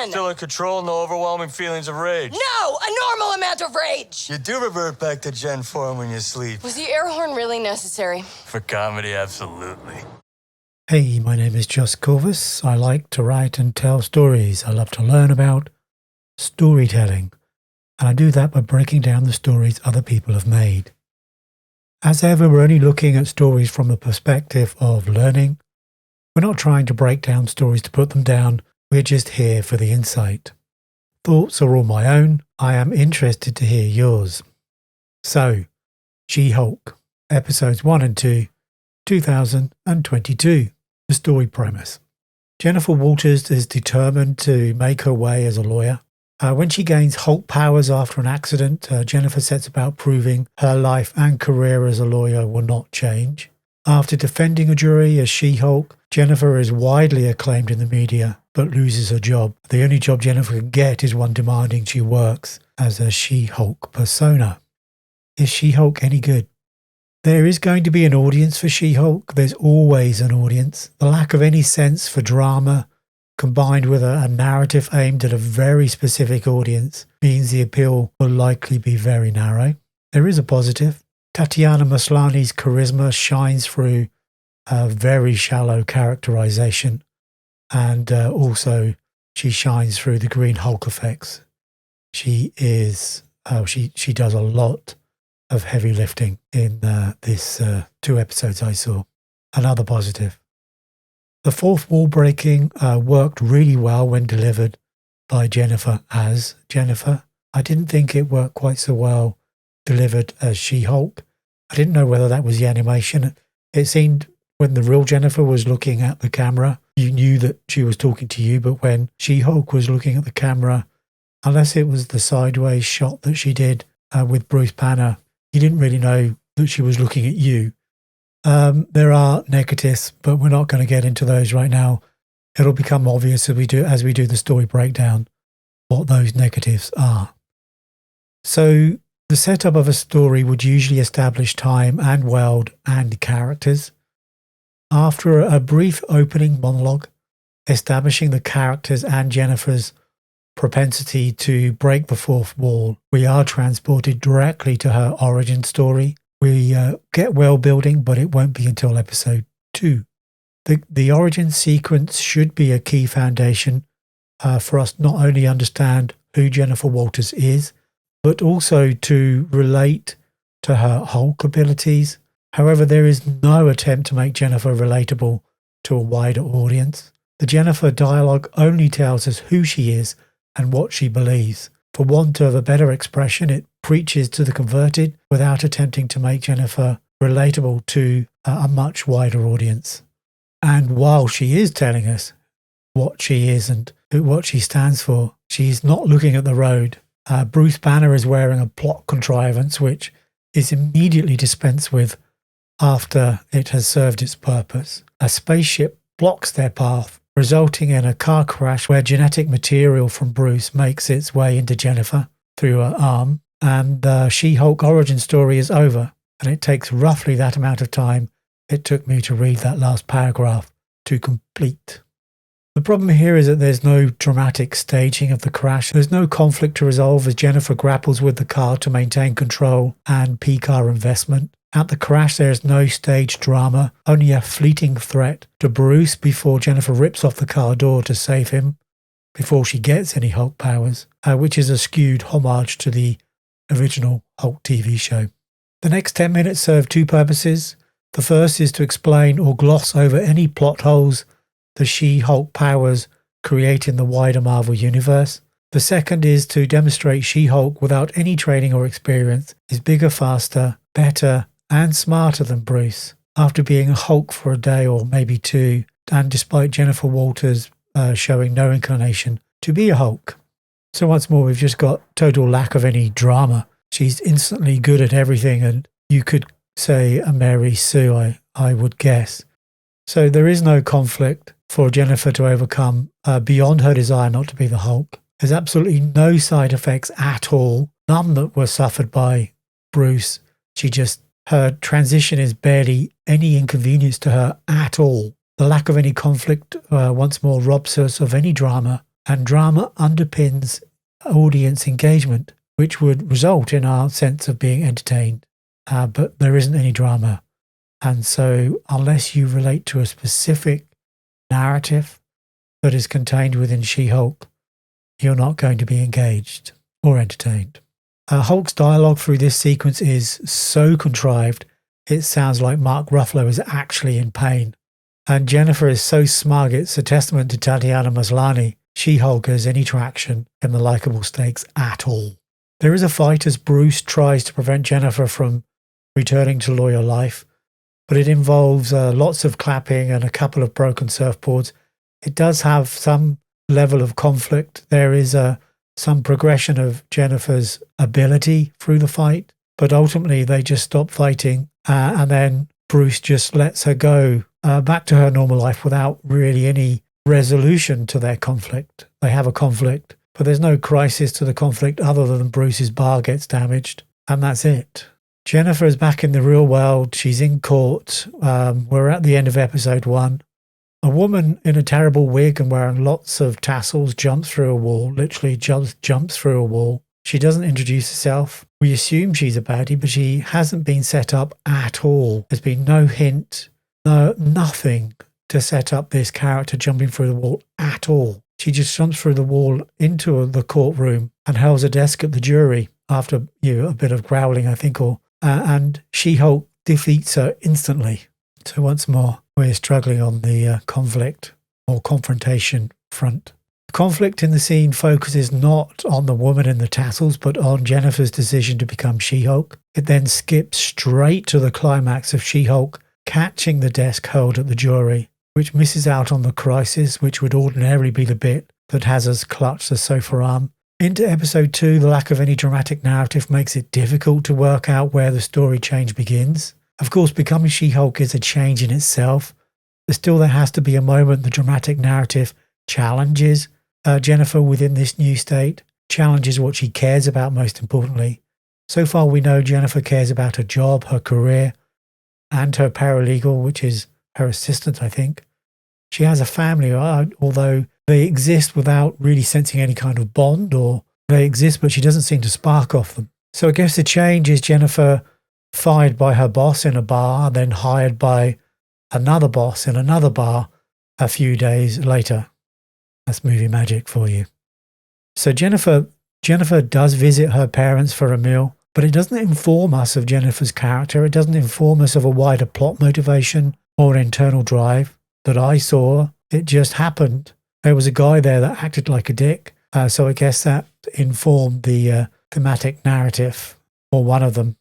again! Still in control, no overwhelming feelings of rage. No! A normal amount of rage! You do revert back to Gen form when you sleep. Was the air horn really necessary? For comedy, absolutely. Hey, my name is Joss Corvus. I like to write and tell stories. I love to learn about storytelling. And I do that by breaking down the stories other people have made. As ever, we're only looking at stories from the perspective of learning. We're not trying to break down stories to put them down. We're just here for the insight. Thoughts are all my own. I am interested to hear yours. So, She-Hulk, episodes 1 and 2, 2022. The story premise. Jennifer Walters is determined to make her way as a lawyer. When she gains Hulk powers after an accident, Jennifer sets about proving her life and career as a lawyer will not change. After defending a jury as She-Hulk, Jennifer is widely acclaimed in the media, but loses her job. The only job Jennifer can get is one demanding she works as a She-Hulk persona. Is She-Hulk any good? There is going to be an audience for She-Hulk. There's always an audience. The lack of any sense for drama, combined with a narrative aimed at a very specific audience, means the appeal will likely be very narrow. There is a positive. Tatiana Maslany's charisma shines through a very shallow characterization, and also she shines through the Green Hulk effects. She does a lot of heavy lifting in this 2 episodes I saw. Another positive. The fourth wall breaking worked really well when delivered by Jennifer as Jennifer. I didn't think it worked quite so well delivered as She-Hulk. I didn't know whether that was the animation. It seemed when the real Jennifer was looking at the camera, you knew that she was talking to you, but when She-Hulk was looking at the camera, unless it was the sideways shot that she did with Bruce Banner, you didn't really know that she was looking at you. There are negatives, but we're not going to get into those right now. It'll become obvious as we do the story breakdown what those negatives are. So the setup of a story would usually establish time and world and characters. After a brief opening monologue, establishing the characters and Jennifer's propensity to break the fourth wall, we are transported directly to her origin story. We get world building, but it won't be until episode 2. The origin sequence should be a key foundation for us not only understand who Jennifer Walters is, but also to relate to her Hulk abilities. However, there is no attempt to make Jennifer relatable to a wider audience. The Jennifer dialogue only tells us who she is and what she believes. For want of a better expression, it preaches to the converted without attempting to make Jennifer relatable to a much wider audience. And while she is telling us what she is and what she stands for, she's not looking at the road. Bruce Banner is wearing a plot contrivance which is immediately dispensed with after it has served its purpose. A spaceship blocks their path, resulting in a car crash where genetic material from Bruce makes its way into Jennifer through her arm, and the She-Hulk origin story is over, and it takes roughly that amount of time it took me to read that last paragraph to complete. The problem here is that there's no dramatic staging of the crash. There's no conflict to resolve as Jennifer grapples with the car to maintain control and P-car investment. At the crash, there is no staged drama, only a fleeting threat to Bruce before Jennifer rips off the car door to save him before she gets any Hulk powers, which is a skewed homage to the original Hulk TV show. The next 10 minutes serve 2 purposes. The first is to explain or gloss over any plot holes the She-Hulk powers create in the wider Marvel universe. The second is to demonstrate She-Hulk without any training or experience is bigger, faster, better, and smarter than Bruce. After being a Hulk for a day or maybe 2, and despite Jennifer Walters showing no inclination to be a Hulk. So once more, we've just got total lack of any drama. She's instantly good at everything, and you could say a Mary Sue, I would guess. So there is no conflict for Jennifer to overcome beyond her desire not to be the Hulk. There's absolutely no side effects at all, none that were suffered by Bruce. Her transition is barely any inconvenience to her at all. The lack of any conflict once more robs us of any drama And drama underpins audience engagement, which would result in our sense of being entertained. But there isn't any drama. And so unless you relate to a specific narrative that is contained within She-Hulk, you're not going to be engaged or entertained. Hulk's dialogue through this sequence is so contrived, it sounds like Mark Ruffalo is actually in pain. And Jennifer is so smug, it's a testament to Tatiana Maslany, She-Hulk has any traction in the likable stakes at all. There is a fight as Bruce tries to prevent Jennifer from returning to lawyer life, but it involves lots of clapping and a couple of broken surfboards. It does have some level of conflict. There is some progression of Jennifer's ability through the fight, but ultimately they just stop fighting and then Bruce just lets her go back to her normal life without really any resolution to their conflict. They have a conflict, but there's no crisis to the conflict other than Bruce's bar gets damaged, and that's it. Jennifer is back in the real world. She's in court. We're at the end of episode 1. A woman in a terrible wig and wearing lots of tassels jumps through a wall, literally jumps through a wall. She doesn't introduce herself. We assume she's a baddie, but she hasn't been set up at all. There's been no hint, nothing to set up this character jumping through the wall at all. She just jumps through the wall into the courtroom and hurls a desk at the jury after a bit of growling, I think, and She-Hulk defeats her instantly. So once more, we're struggling on the conflict or confrontation front. The conflict in the scene focuses not on the woman in the tassels, but on Jennifer's decision to become She-Hulk. It then skips straight to the climax of She-Hulk catching the desk hurled at the jury, which misses out on the crisis, which would ordinarily be the bit that has us clutch the sofa arm. Into episode 2, the lack of any dramatic narrative makes it difficult to work out where the story change begins. Of course, becoming She-Hulk is a change in itself, but still there has to be a moment the dramatic narrative challenges Jennifer within this new state, challenges what she cares about most importantly. So far we know Jennifer cares about her job, her career, and her paralegal, which is her assistant, I think. She has a family, although they exist without really sensing any kind of bond, or they exist but she doesn't seem to spark off them. So I guess the change is Jennifer fired by her boss in a bar, then hired by another boss in another bar a few days later. That's movie magic for you. So Jennifer does visit her parents for a meal, but it doesn't inform us of Jennifer's character. It doesn't inform us of a wider plot motivation or internal drive that I saw. It just happened. There was a guy there that acted like a dick. So I guess that informed the thematic narrative, or one of them.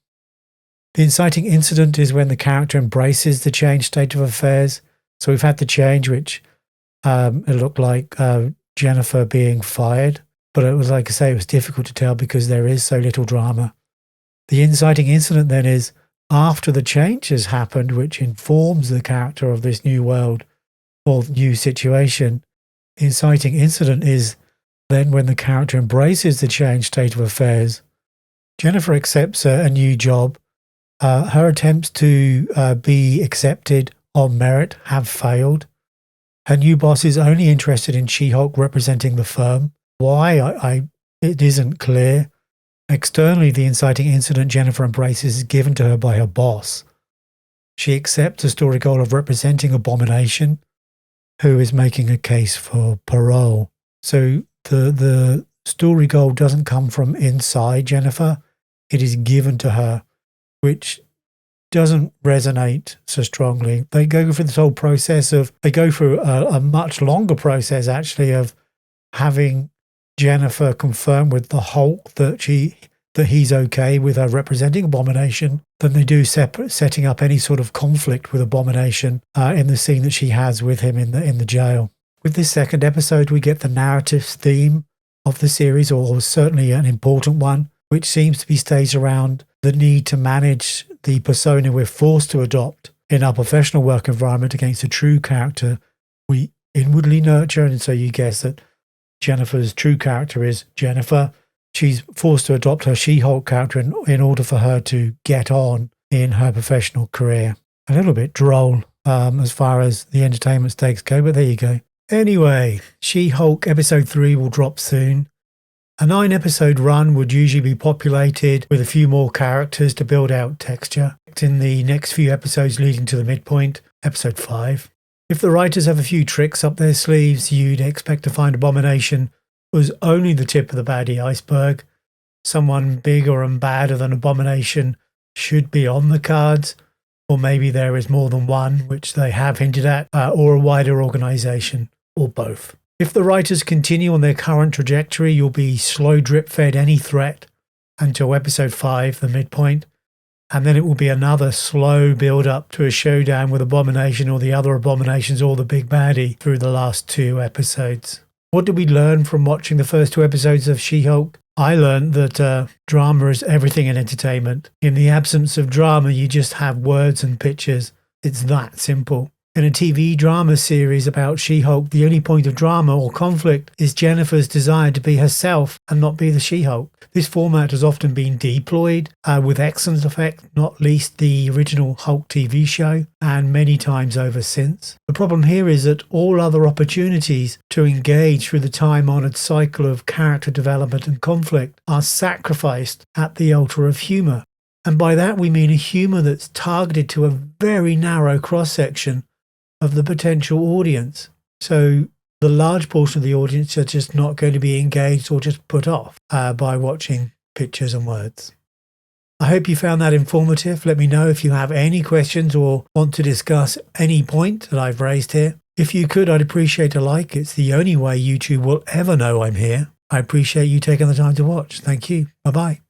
The inciting incident is when the character embraces the changed state of affairs. So we've had the change, which it looked like Jennifer being fired. But it was, like I say, it was difficult to tell because there is so little drama. The inciting incident then is after the change has happened, which informs the character of this new world or new situation. The inciting incident is then when the character embraces the changed state of affairs. Jennifer accepts a new job. Her attempts to be accepted on merit have failed. Her new boss is only interested in She-Hulk representing the firm. Why? It isn't clear. Externally, the inciting incident Jennifer embraces is given to her by her boss. She accepts the story goal of representing Abomination, who is making a case for parole. So the story goal doesn't come from inside Jennifer. It is given to her, which doesn't resonate so strongly. They go through this whole process they go through a much longer process actually of having Jennifer confirm with the Hulk that he's okay with her representing Abomination than they do setting up any sort of conflict with Abomination in the scene that she has with him in the jail. With this second episode, we get the narrative theme of the series, or certainly an important one, which seems to be staged around the need to manage the persona we're forced to adopt in our professional work environment against a true character we inwardly nurture. And so you guess that Jennifer's true character is Jennifer. She's forced to adopt her She-Hulk character in order for her to get on in her professional career. A little bit droll as far as the entertainment stakes go, but there you go. Anyway, She-Hulk episode 3 will drop soon. A 9-episode run would usually be populated with a few more characters to build out texture in the next few episodes leading to the midpoint, episode 5. If the writers have a few tricks up their sleeves, you'd expect to find Abomination was only the tip of the baddie iceberg. Someone bigger and badder than Abomination should be on the cards, or maybe there is more than one, which they have hinted at, or a wider organisation, or both. If the writers continue on their current trajectory, you'll be slow drip-fed any threat until episode 5, the midpoint, and then it will be another slow build-up to a showdown with Abomination or the other Abominations or the big baddie through the last 2 episodes. What did we learn from watching the first 2 episodes of She-Hulk? I learned that drama is everything in entertainment. In the absence of drama, you just have words and pictures. It's that simple. In a TV drama series about She-Hulk, the only point of drama or conflict is Jennifer's desire to be herself and not be the She-Hulk. This format has often been deployed with excellent effect, not least the original Hulk TV show, and many times over since. The problem here is that all other opportunities to engage through the time-honoured cycle of character development and conflict are sacrificed at the altar of humour. And by that we mean a humour that's targeted to a very narrow cross-section of the potential audience. So the large portion of the audience are just not going to be engaged or just put off by watching pictures and words. I hope you found that informative. Let me know if you have any questions or want to discuss any point that I've raised here. If you could, I'd appreciate a like. It's the only way YouTube will ever know I'm here. I appreciate you taking the time to watch. Thank you. Bye-bye.